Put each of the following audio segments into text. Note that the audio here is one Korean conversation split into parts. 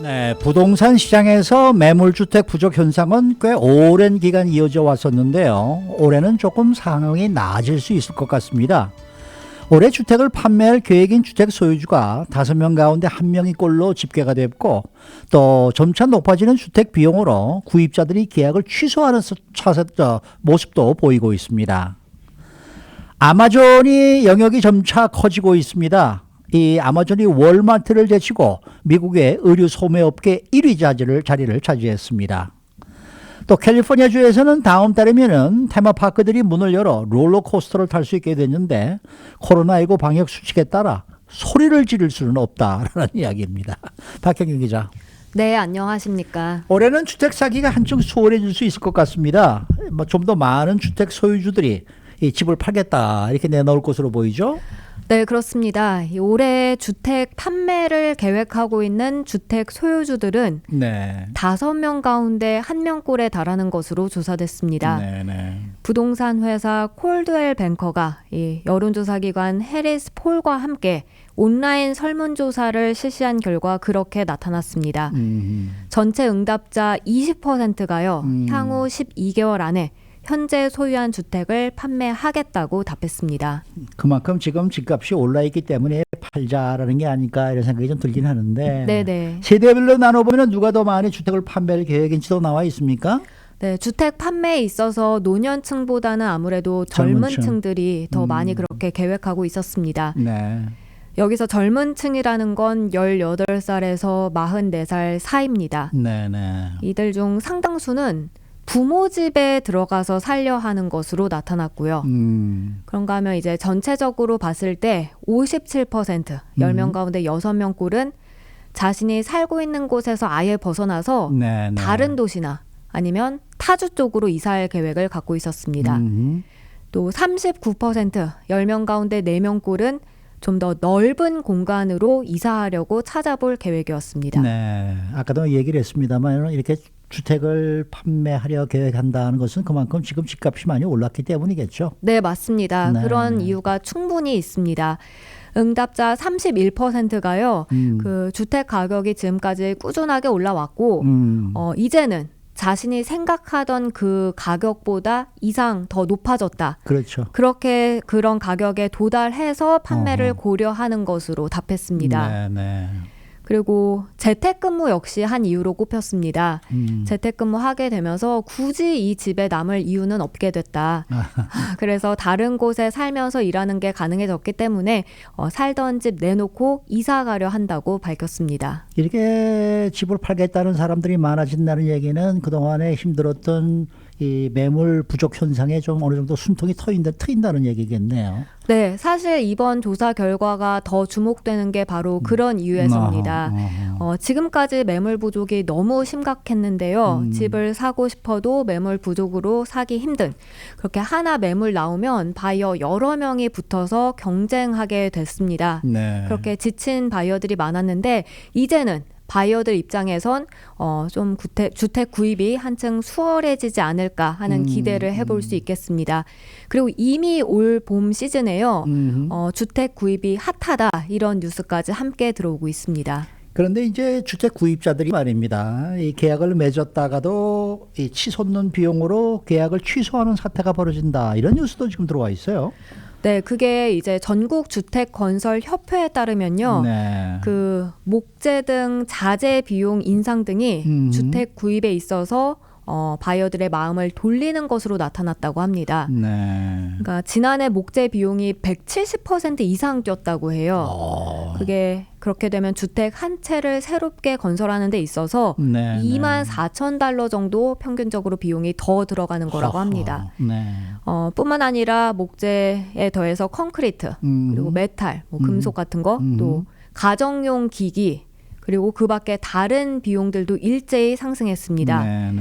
네, 부동산 시장에서 매물주택 부족 현상은 꽤 오랜 기간 이어져 왔었는데요. 올해는 조금 상황이 나아질 수 있을 것 같습니다. 올해 주택을 판매할 계획인 주택 소유주가 5명 가운데 1명이 꼴로 집계가 됐고, 또 점차 높아지는 주택 비용으로 구입자들이 계약을 취소하는 모습도 보이고 있습니다. 아마존이 영역이 점차 커지고 있습니다. 이 아마존이 월마트를 제치고 미국의 의류 소매업계 1위 자리를 차지했습니다. 또 캘리포니아주에서는 다음 달이면은 테마파크들이 문을 열어 롤러코스터를 탈 수 있게 됐는데, 코로나19 방역 수칙에 따라 소리를 지를 수는 없다라는 이야기입니다. 박경경 기자. 네, 안녕하십니까. 올해는 주택 사기가 한층 수월해질 수 있을 것 같습니다. 좀 더 많은 주택 소유주들이 이 집을 팔겠다 이렇게 내놓을 것으로 보이죠. 네, 그렇습니다. 올해 주택 판매를 계획하고 있는 주택 소유주들은 네. 5명 가운데 1명꼴에 달하는 것으로 조사됐습니다. 부동산 회사 콜드웰 뱅커가 이 여론조사기관 해리스 폴과 함께 온라인 설문조사를 실시한 결과 그렇게 나타났습니다. 전체 응답자 20%가요. 향후 12개월 안에 현재 소유한 주택을 판매하겠다고 답했습니다. 그만큼 지금 집값이 올라있기 때문에 팔자라는 게 아닐까 이런 생각이 좀 들긴 하는데, 네네. 세대별로 나눠보면 누가 더 많이 주택을 판매할 계획인지도 나와 있습니까? 네, 주택 판매에 있어서 노년층보다는 아무래도 젊은 층들이 더 많이 그렇게 계획하고 있었습니다. 네. 여기서 젊은 층이라는 건 18살에서 44살 사이입니다. 네네. 이들 중 상당수는 부모 집에 들어가서 살려 하는 것으로 나타났고요. 그런가 하면 이제 전체적으로 봤을 때 57%, 10명 가운데 6명 꼴은 자신이 살고 있는 곳에서 아예 벗어나서 네네. 다른 도시나 아니면 타주 쪽으로 이사할 계획을 갖고 있었습니다. 또 39%, 10명 가운데 4명 꼴은 좀 더 넓은 공간으로 이사하려고 찾아볼 계획이었습니다. 네. 아까도 얘기를 했습니다만 이렇게 주택을 판매하려 계획한다는 것은 그만큼 지금 집값이 많이 올랐기 때문이겠죠. 네, 맞습니다. 네. 그런 이유가 충분히 있습니다. 응답자 31%가요. 그 주택 가격이 지금까지 꾸준하게 올라왔고 이제는 자신이 생각하던 그 가격보다 이상 더 높아졌다. 그렇죠. 그렇게 그런 가격에 도달해서 판매를 고려하는 것으로 답했습니다. 네. 그리고 재택근무 역시 한 이유로 꼽혔습니다. 재택근무 하게 되면서 굳이 이 집에 남을 이유는 없게 됐다. 그래서 다른 곳에 살면서 일하는 게 가능해졌기 때문에 살던 집 내놓고 이사 가려 한다고 밝혔습니다. 이렇게 집을 팔겠다는 사람들이 많아진다는 얘기는 그동안에 힘들었던 이 매물 부족 현상에 좀 어느 정도 숨통이 트인다는 얘기겠네요. 네, 사실 이번 조사 결과가 더 주목되는 게 바로 그런 이유에서입니다. 지금까지 매물 부족이 너무 심각했는데요. 집을 사고 싶어도 매물 부족으로 사기 힘든, 그렇게 하나 매물 나오면 바이어 여러 명이 붙어서 경쟁하게 됐습니다. 네. 그렇게 지친 바이어들이 많았는데 이제는 바이어들 입장에선 좀 주택 구입이 한층 수월해지지 않을까 하는 기대를 해볼 수 있겠습니다. 그리고 이미 올 봄 시즌에요. 주택 구입이 핫하다 이런 뉴스까지 함께 들어오고 있습니다. 그런데 이제 주택 구입자들이 말입니다. 이 계약을 맺었다가도 이 치솟는 비용으로 계약을 취소하는 사태가 벌어진다. 이런 뉴스도 지금 들어와 있어요. 네, 그게 이제 전국 주택 건설 협회에 따르면요. 네. 그 목재 등 자재 비용 인상 등이 주택 구입에 있어서 바이어들의 마음을 돌리는 것으로 나타났다고 합니다. 네. 그러니까 지난해 목재 비용이 170% 이상 뛰었다고 해요. 그게 그렇게 되면 주택 한 채를 새롭게 건설하는 데 있어서 24,000달러 정도 평균적으로 비용이 더 들어가는 거라고 합니다. 네. 뿐만 아니라 목재에 더해서 콘크리트, 그리고 메탈, 금속 같은 거, 또 가정용 기기, 그리고 그 밖에 다른 비용들도 일제히 상승했습니다.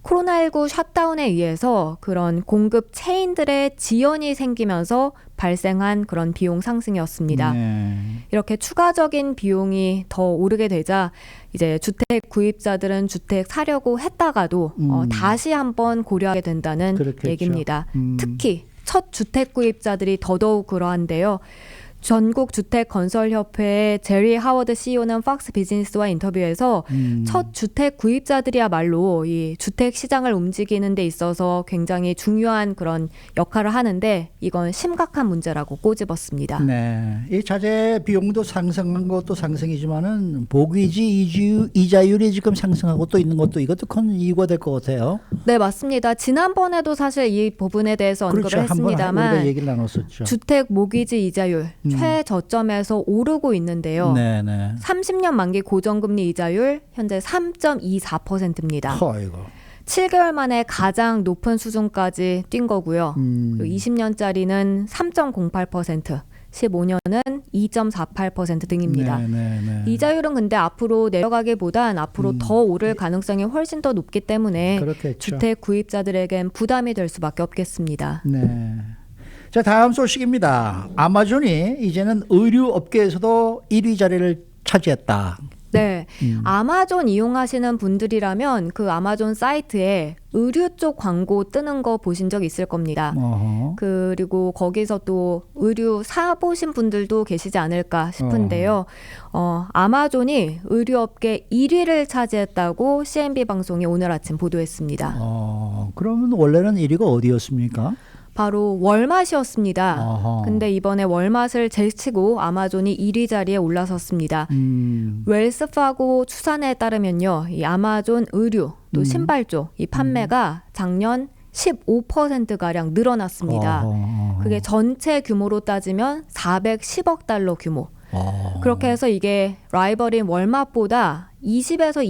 코로나19 셧다운에 의해서 그런 공급 체인들의 지연이 생기면서 발생한 그런 비용 상승이었습니다. 이렇게 추가적인 비용이 더 오르게 되자 이제 주택 구입자들은 주택 사려고 했다가도 다시 한번 고려하게 된다는 그렇겠죠. 얘기입니다. 특히 첫 주택 구입자들이 더더욱 그러한데요. 전국 주택 건설 협회의 제리 하워드 CEO는 팍스 비즈니스와 인터뷰에서 첫 주택 구입자들이야말로 이 주택 시장을 움직이는 데 있어서 굉장히 중요한 그런 역할을 하는데 이건 심각한 문제라고 꼬집었습니다. 네, 이 자재 비용도 상승한 것도 상승이지만은 모기지 이자율이 지금 상승하고 또 있는 것도 이것도 큰 이유가 될 것 같아요. 네, 맞습니다. 지난번에도 사실 이 부분에 대해서 언급을 그렇죠. 했습니다만 우리가 얘기를 나눴었죠. 주택 모기지 이자율 최저점에서 오르고 있는데요. 네네. 30년 만기 고정금리 이자율 현재 3.24%입니다. 아이고. 7개월 만에 가장 높은 수준까지 뛴 거고요. 20년짜리는 3.08%, 15년은 2.48% 등입니다. 네네네. 이자율은 근데 앞으로 내려가기보단 앞으로 더 오를 가능성이 훨씬 더 높기 때문에 그렇겠죠. 주택 구입자들에겐 부담이 될 수밖에 없겠습니다. 네. 자, 다음 소식입니다. 아마존이 이제는 의류 업계에서도 1위 자리를 차지했다. 네, 아마존 이용하시는 분들이라면 그 아마존 사이트에 의류 쪽 광고 뜨는 거 보신 적 있을 겁니다. 어허. 그리고 거기서 또 의류 사보신 분들도 계시지 않을까 싶은데요. 아마존이 의류업계 1위를 차지했다고 CNB 방송이 오늘 아침 보도했습니다. 그러면 원래는 1위가 어디였습니까? 바로 월맛이었습니다. 어허. 근데 이번에 월맛을 제치고 아마존이 1위 자리에 올라섰습니다. 웰스파고 추산에 따르면요, 이 아마존 의류 또 신발 쪽 이 판매가 작년 15%가량 늘어났습니다. 그게 전체 규모로 따지면 410억 달러 규모. 그렇게 해서 이게 라이벌인 월마트보다 20에서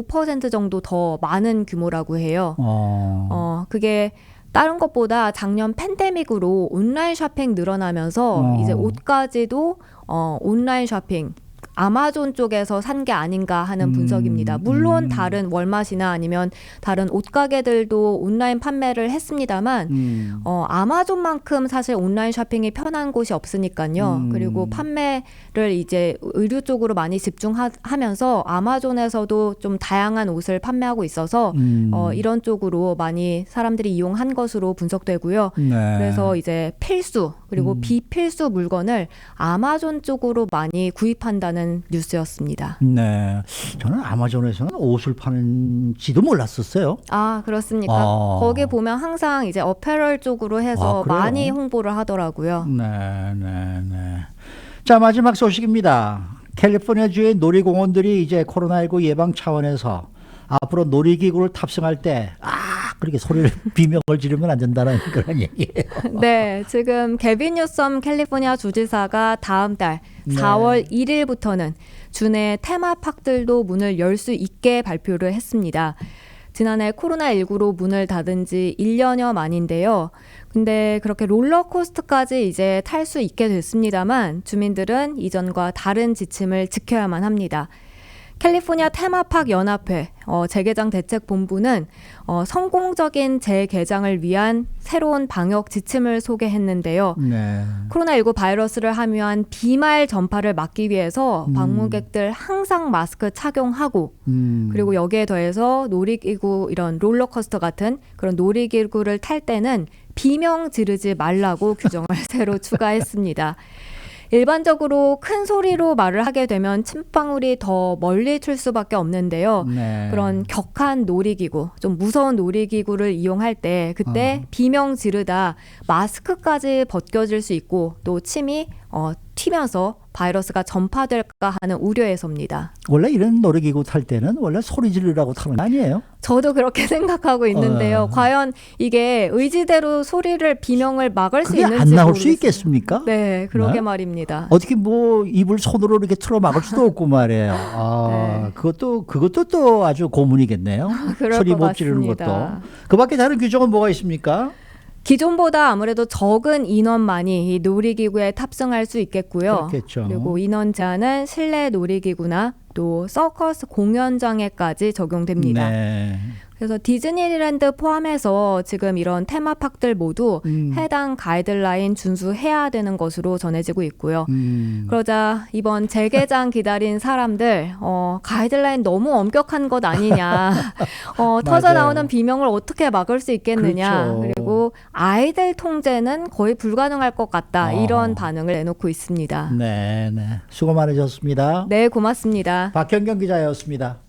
25% 정도 더 많은 규모라고 해요. 그게 다른 것보다 작년 팬데믹으로 온라인 쇼핑 늘어나면서 이제 옷까지도 온라인 쇼핑 아마존 쪽에서 산 게 아닌가 하는 분석입니다. 물론 다른 월마트나 아니면 다른 옷가게들도 온라인 판매를 했습니다만 아마존만큼 사실 온라인 쇼핑이 편한 곳이 없으니까요. 그리고 판매를 이제 의류 쪽으로 많이 집중하면서 아마존에서도 좀 다양한 옷을 판매하고 있어서 이런 쪽으로 많이 사람들이 이용한 것으로 분석되고요. 네. 그래서 이제 필수 그리고 비필수 물건을 아마존 쪽으로 많이 구입한다는 뉴스였습니다. 네, 저는 아마존에서는 옷을 파는지도 몰랐었어요. 아, 그렇습니까? 거기 보면 항상 이제 어페럴 쪽으로 해서 그래요? 많이 홍보를 하더라고요. 네. 자, 마지막 소식입니다. 캘리포니아주의 놀이공원들이 이제 코로나19 예방 차원에서 앞으로 놀이기구를 탑승할 때 그렇게 소리를 비명을 지르면 안 된다는 그런 얘기예요. 네, 지금 게빈 뉴섬 캘리포니아 주지사가 다음 달 4월 1일부터는 주내 테마파크들도 문을 열 수 있게 발표를 했습니다. 지난해 코로나19로 문을 닫은 지 1년여 만인데요. 근데 그렇게 롤러코스터까지 이제 탈 수 있게 됐습니다만 주민들은 이전과 다른 지침을 지켜야만 합니다. 캘리포니아 테마파크 연합회 재개장 대책본부는 성공적인 재개장을 위한 새로운 방역 지침을 소개했는데요. 네. 코로나19 바이러스를 함유한 비말 전파를 막기 위해서 방문객들 항상 마스크 착용하고 그리고 여기에 더해서 놀이기구 이런 롤러코스터 같은 그런 놀이기구를 탈 때는 비명 지르지 말라고 규정을 새로 추가했습니다. 일반적으로 큰 소리로 말을 하게 되면 침방울이 더 멀리 튈 수밖에 없는데요. 네. 그런 격한 놀이기구, 좀 무서운 놀이기구를 이용할 때 그때 비명 지르다 마스크까지 벗겨질 수 있고 또 침이 튀면서 바이러스가 전파될까 하는 우려에서입니다. 원래 이런 놀이기구 탈 때는 원래 소리 지르라고 타는 거 아니에요? 저도 그렇게 생각하고 있는데요. 과연 이게 의지대로 소리를 비명을 막을 수 그게 있는지 안 나올 모르겠어요. 수 있겠습니까? 네, 그러게 네? 말입니다. 어떻게 뭐 입을 손으로 이렇게 틀어 막을 수도 없고 말이에요. 네. 그것도 또 아주 고문이겠네요. 그럴 소리 것 못 지르는 같습니다. 것도. 그밖에 다른 규정은 뭐가 있습니까? 기존보다 아무래도 적은 인원만이 이 놀이기구에 탑승할 수 있겠고요. 그렇겠죠. 그리고 인원 제한은 실내 놀이기구나 또 서커스 공연장에까지 적용됩니다. 네. 그래서 디즈니랜드 포함해서 지금 이런 테마파크들 모두 해당 가이드라인 준수해야 되는 것으로 전해지고 있고요. 그러자 이번 재개장 기다린 사람들 가이드라인 너무 엄격한 것 아니냐. 터져 나오는 비명을 어떻게 막을 수 있겠느냐. 그렇죠. 그리고 아이들 통제는 거의 불가능할 것 같다. 이런 반응을 내놓고 있습니다. 네, 네. 수고 많으셨습니다. 네, 고맙습니다. 박현경 기자였습니다.